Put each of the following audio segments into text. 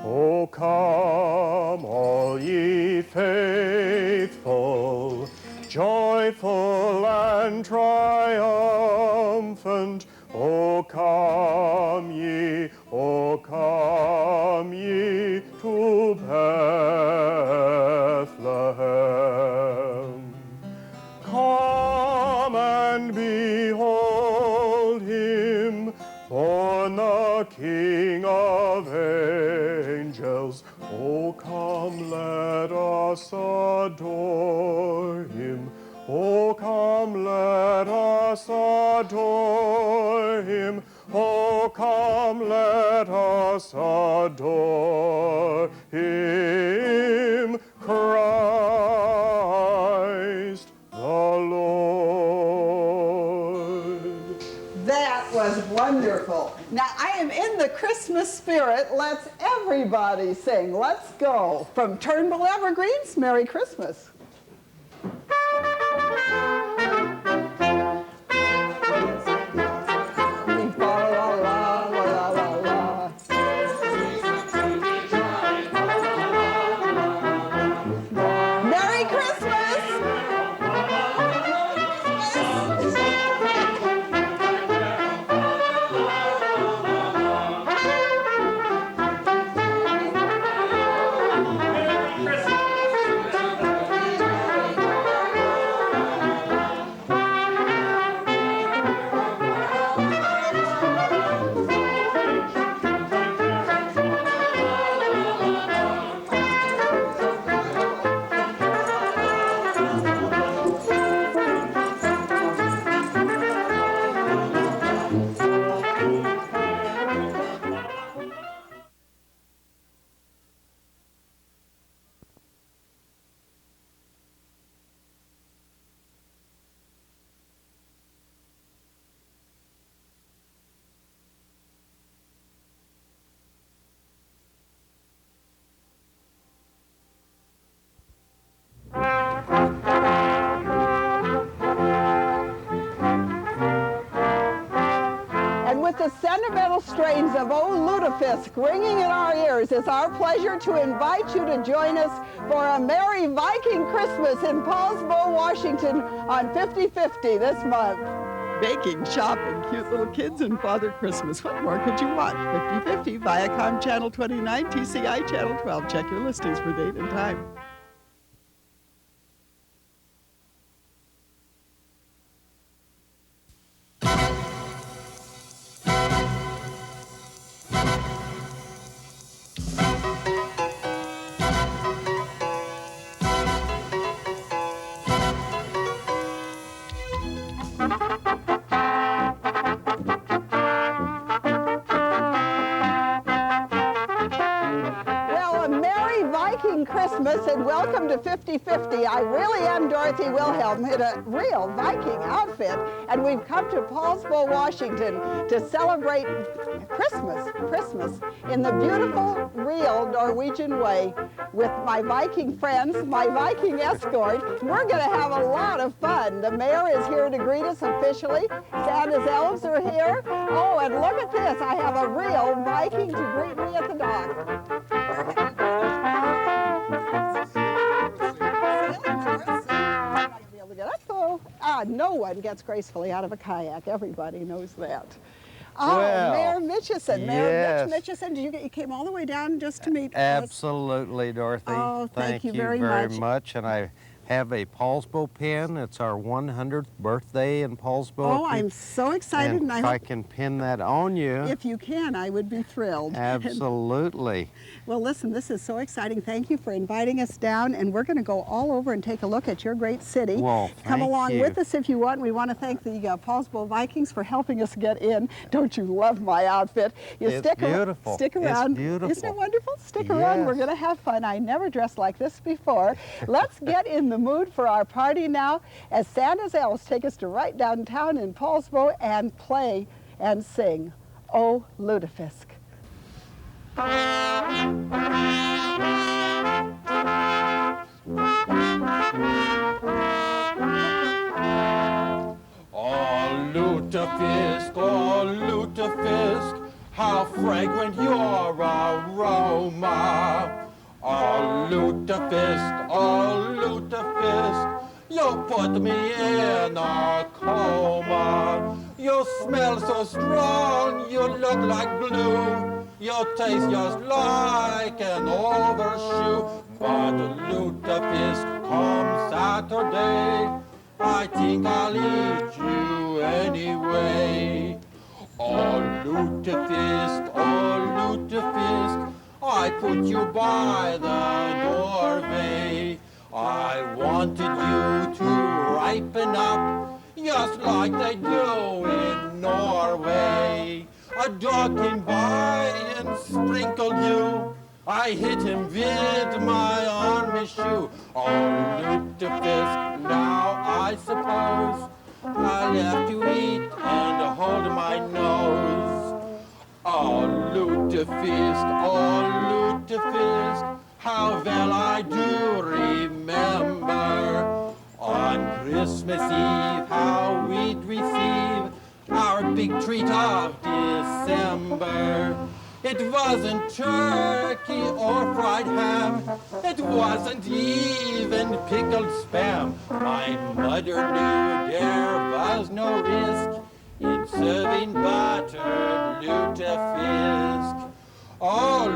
O come, all ye faithful, joyful and triumphant. O come ye to Bethlehem. Come and behold him, born the King of angels. O come, let us adore him. O come, let us adore him. O come, let us adore him, Christ the Lord. That was wonderful. Now, I am in the Christmas spirit. Let's everybody sing. Let's go. From Turnbull Evergreens, Merry Christmas. Merry Christmas! With the sentimental strains of "O Lutefisk" ringing in our ears, it's our pleasure to invite you to join us for a Merry Viking Christmas in Paulsbo, Washington on 50/50 this month. Baking, shopping, cute little kids, and Father Christmas. What more could you want? 50/50, Viacom Channel 29, TCI Channel 12. Check your listings for date and time. Christmas and welcome to 50/50. I really am Dorothy Wilhelm in a real Viking outfit, and we've come to Paulsbo, Washington to celebrate Christmas in the beautiful, real Norwegian way with my Viking friends, my Viking escort. We're going to have a lot of fun. The mayor is here to greet us officially. Santa's elves are here. Oh, and look at this. I have a real Viking to greet me at the dock. No one gets gracefully out of a kayak. Everybody knows that. Oh, well, Mayor Mitchison. Mayor Mitch Mitchison, you came all the way down just to meet us. Absolutely, Dorothy. Oh, thank you very much. And I have a Paulsbo pin. It's our 100th birthday in Paulsbo. Oh, I'm so excited. And if I can pin that on you. If you can, I would be thrilled. Absolutely. Well, listen, this is so exciting. Thank you for inviting us down, and we're going to go all over and take a look at your great city. Well, come along with us if you want. We want to thank the Paulsbo Vikings for helping us get in. Don't you love my outfit? It's beautiful. Stick around. It's beautiful. Isn't it wonderful? Stick around. We're going to have fun. I never dressed like this before. Let's get in the mood for our party now as Santa's elves take us to right downtown in Paulsbo and play and sing "O Lutefisk." O Lutefisk, how fragrant your aroma. Oh, lutefisk, you put me in a coma. You smell so strong, you look like glue. You taste just like an overshoe. But lutefisk, come Saturday, I think I'll eat you anyway. Oh, lutefisk, I put you by the doorway. I wanted you to ripen up, just like they do in Norway. A dog came by and sprinkled you. I hit him with my army shoe. Oh, lutefisk, now I suppose I'll have to eat and hold my nose. Oh, lutefisk, how well I do remember. On Christmas Eve, how we'd receive our big treat of December. It wasn't turkey or fried ham. It wasn't even pickled spam. My mother knew there was no risk in serving buttered lutefisk. Oh,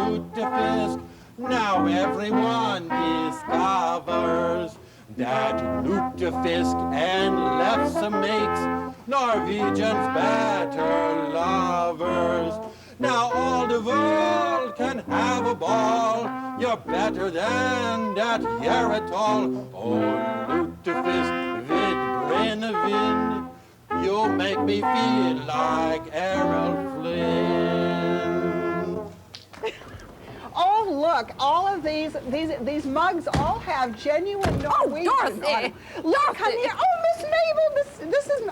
lutefisk, now everyone discovers that lutefisk and lefse makes Norwegians better lovers. Now all the world can have a ball. You're better than that here at all. Oh, lutefisk with Brennevin, you make me feel like Errol Flynn. Oh, look, all of these mugs all have genuine Norwegian on them. Dorothy! Look, come here. Oh, Miss Mabel, this is...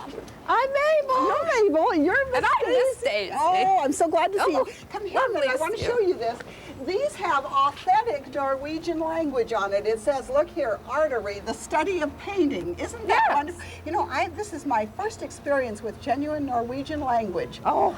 I'm Mabel. You're Mabel, you're Miss And I'm Miss Stacy. Stacy. Oh, I'm so glad to see you. Oh, Come here a minute, I lovely want to to see show you. you this. These have authentic Norwegian language on it. It says, look here, artery, the study of painting. Isn't that Yes. wonderful? You know, this is my first experience with genuine Norwegian language. Oh,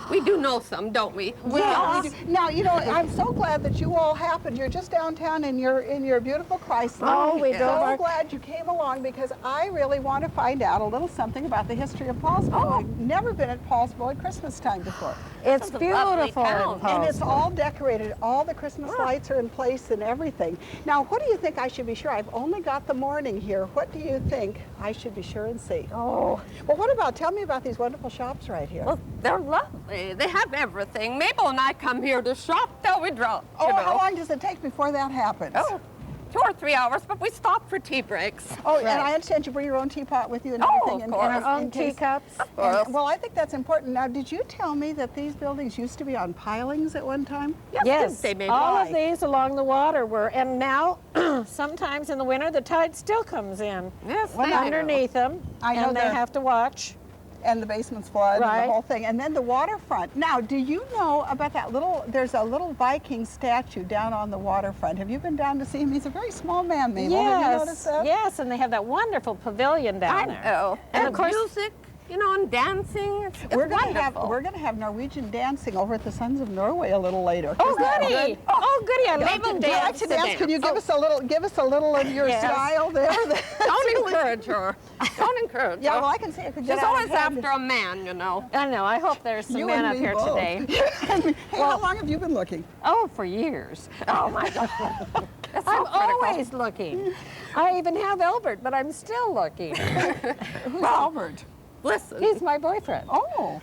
we do know some, don't we? Well, we do. Now, you know, I'm so glad that you all happened. You're just downtown in your beautiful Chrysler. Oh, we so do. glad you came along because I really want to find out a little something about the history of Paulsbo. Oh. I've never been at Paulsbo at Christmas time before. It's It's a lovely beautiful town. in And it's Paulsbo. all decorated. All the Christmas lights are in place and everything. Now, what do you think I should be sure? I've only got the morning here. What do you think I should be sure and see? Oh, Well, tell me about these wonderful shops right here. well, they're lovely. They have everything. Mabel and I come here to shop till we drop. Oh, you know. how long does it take before that happens? Oh, 2 or 3 hours, but we stop for tea breaks. Oh, and I understand you bring your own teapot with you and Oh, everything. of course. And Our own in case- teacups. course. Well, I think that's important. Now, did you tell me that these buildings used to be on pilings at one time? Yes, They Mabel. all of Why? these along the water were, and now sometimes in the winter the tide still comes in Yes, they do. underneath them, I know and they they're- have to watch. And the basements flood and Right. the whole thing. And then the waterfront. Now, do you know about that there's a little Viking statue down on the waterfront. Have you been down to see him? He's a very small man, Mabel. Have you noticed that? Yes, and they have that wonderful pavilion down I there. know. And And of course- music, you know, and dancing. It's We're gonna wonderful. have Norwegian dancing over at the Sons of Norway a little later. Oh, Isn't that goody! good? Oh, goody! I love Mabel, to do you like dance. To dance, can you give us a little of your Yes. style there? Don't encourage her. Don't encourage Yeah, her. well, I can see it. She's always after a man, you know. I know. I hope there's some You men and up me here both. today. Hey, how long have you been looking? Oh, for years. Oh my God. That's so I'm critical. always looking. I even have Albert, but I'm still looking. Who's Albert? Listen, He's my boyfriend. Oh.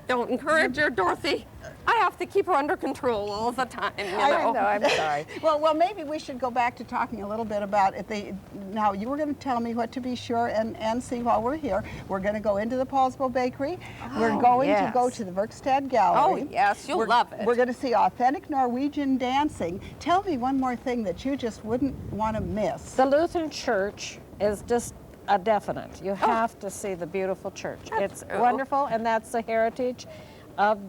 don't encourage her, Dorothy. I have to keep her under control all the time, you I know. know. I'm sorry. Well, maybe we should go back to talking a little bit about it. Now, you were going to tell me what to be sure and see while we're here. We're going to go into the Paulsbo Bakery. We're going to go yes. to the Verkstad Gallery. Oh, yes, you'll We're- love it. We're going to see authentic Norwegian dancing. Tell me one more thing that you just wouldn't want to miss. The Lutheran Church is just a definite. You have to see the beautiful church. It's true. wonderful, and that's the heritage of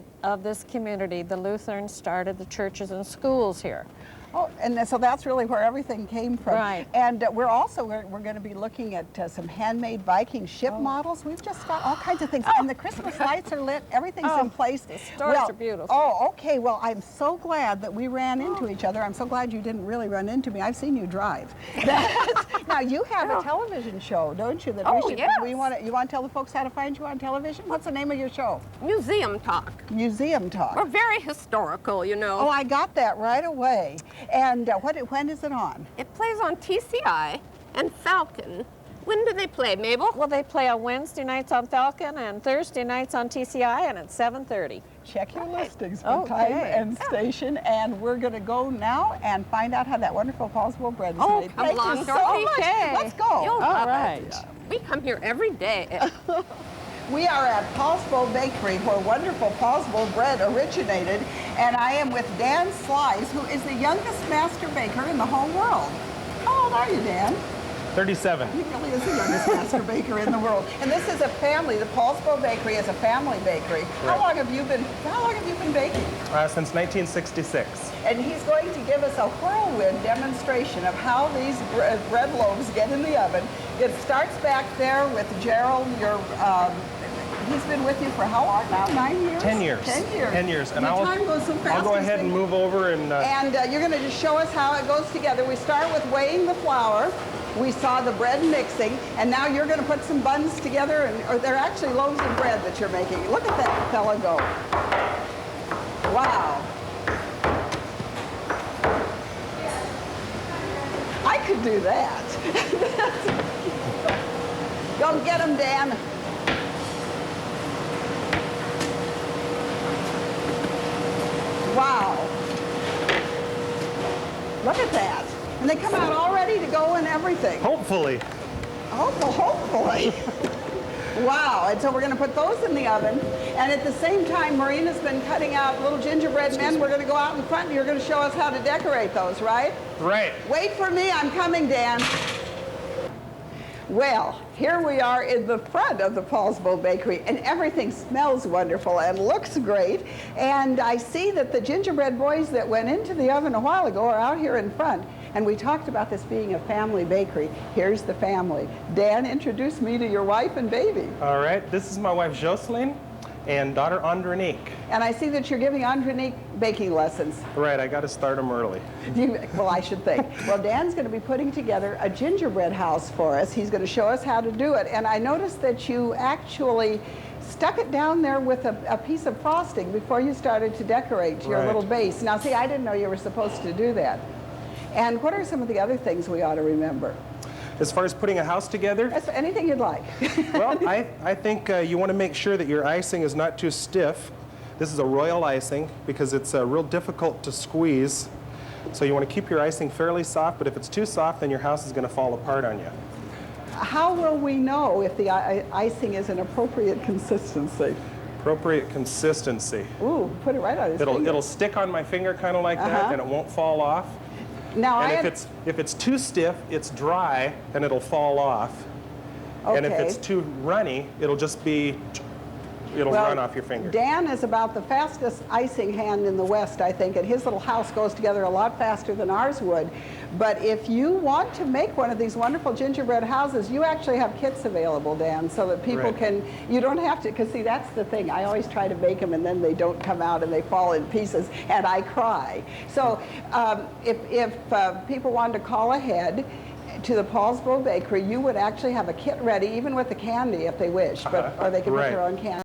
this community. The Lutherans started the churches and schools here. Oh, and so that's really where everything came from. Right. And we're going to be looking at some handmade Viking ship models. We've just got all kinds of things. And the Christmas lights are lit. Everything's in place. The stores are beautiful. Oh, okay. Well, I'm so glad that we ran into each other. I'm so glad you didn't really run into me. I've seen you drive. Now, you have a television show, don't you? That Yes. you want to tell the folks how to find you on television? What's the name of your show? Museum Talk. Museum Talk. We're very historical, you know. Oh, I got that right away. And when is it on? It plays on TCI and Falcon. When do they play, Mabel? Well, they play on Wednesday nights on Falcon and Thursday nights on TCI, and it's 7:30. Check your listings for Okay. time and station, and we're going to go now and find out how that wonderful Paulsville bread is Oh, made. come Thank along, you so Dorothy. much. Okay. Let's go. You'll All love right. it. We come here every day. We are at Paulsville Bakery, where wonderful Paulsville bread originated, and I am with Dan Slice, who is the youngest master baker in the whole world. How old are you, Dan? 37. He really is the youngest master baker in the world. And this is a family. The Paulsville Bakery is a family bakery. How long have you been baking? Since 1966. And he's going to give us a whirlwind demonstration of how these bread loaves get in the oven. It starts back there with Gerald, he's been with you for how long now? 9 years? 10 years. 10 years. 10 years. And The time goes so fast. I'll go ahead and move over and... And you're going to just show us how it goes together. We start with weighing the flour. We saw the bread mixing, and now you're going to put some buns together, or they're actually loaves of bread that you're making. Look at that fella go. Wow. I could do that. Go get him, Dan. Wow. Look at that. And they come out all ready to go and everything. Hopefully. Hopefully. Wow, and so we're going to put those in the oven. And at the same time, Marina's been cutting out little gingerbread men. We're going to go out in front and you're going to show us how to decorate those, right? Right. Wait for me, I'm coming, Dan. Well, here we are in the front of the Paulsville Bakery, and everything smells wonderful and looks great. And I see that the gingerbread boys that went into the oven a while ago are out here in front. And we talked about this being a family bakery. Here's the family. Dan, introduce me to your wife and baby. All right. This is my wife, Jocelyn, and daughter, Andronique. And I see that you're giving Andronique baking lessons. Right. I got to start them early. Well, I should think. Well, Dan's going to be putting together a gingerbread house for us. He's going to show us how to do it. And I noticed that you actually stuck it down there with a piece of frosting before you started to decorate your little base. Now, see, I didn't know you were supposed to do that. And what are some of the other things we ought to remember? As far as putting a house together, That's anything you'd like. well, I think you want to make sure that your icing is not too stiff. This is a royal icing because it's real difficult to squeeze. So you want to keep your icing fairly soft, but if it's too soft, then your house is going to fall apart on you. How will we know if the icing is an appropriate consistency? Appropriate consistency. Ooh, put it right on his finger. It'll stick on my finger kind of like that, and it won't fall off. Now, And if it's too stiff, it's dry and it'll fall off. And if it's too runny, it'll just be, it'll run off your finger. Dan is about the fastest icing hand in the West, I think, and his little house goes together a lot faster than ours would. But if you want to make one of these wonderful gingerbread houses, you actually have kits available, Dan, so that people can, you don't have to, because see, that's the thing. I always try to make them and then they don't come out and they fall in pieces and I cry. So if people wanted to call ahead to the Paulsville Bakery, you would actually have a kit ready, even with the candy if they wish, or they can make their own candy.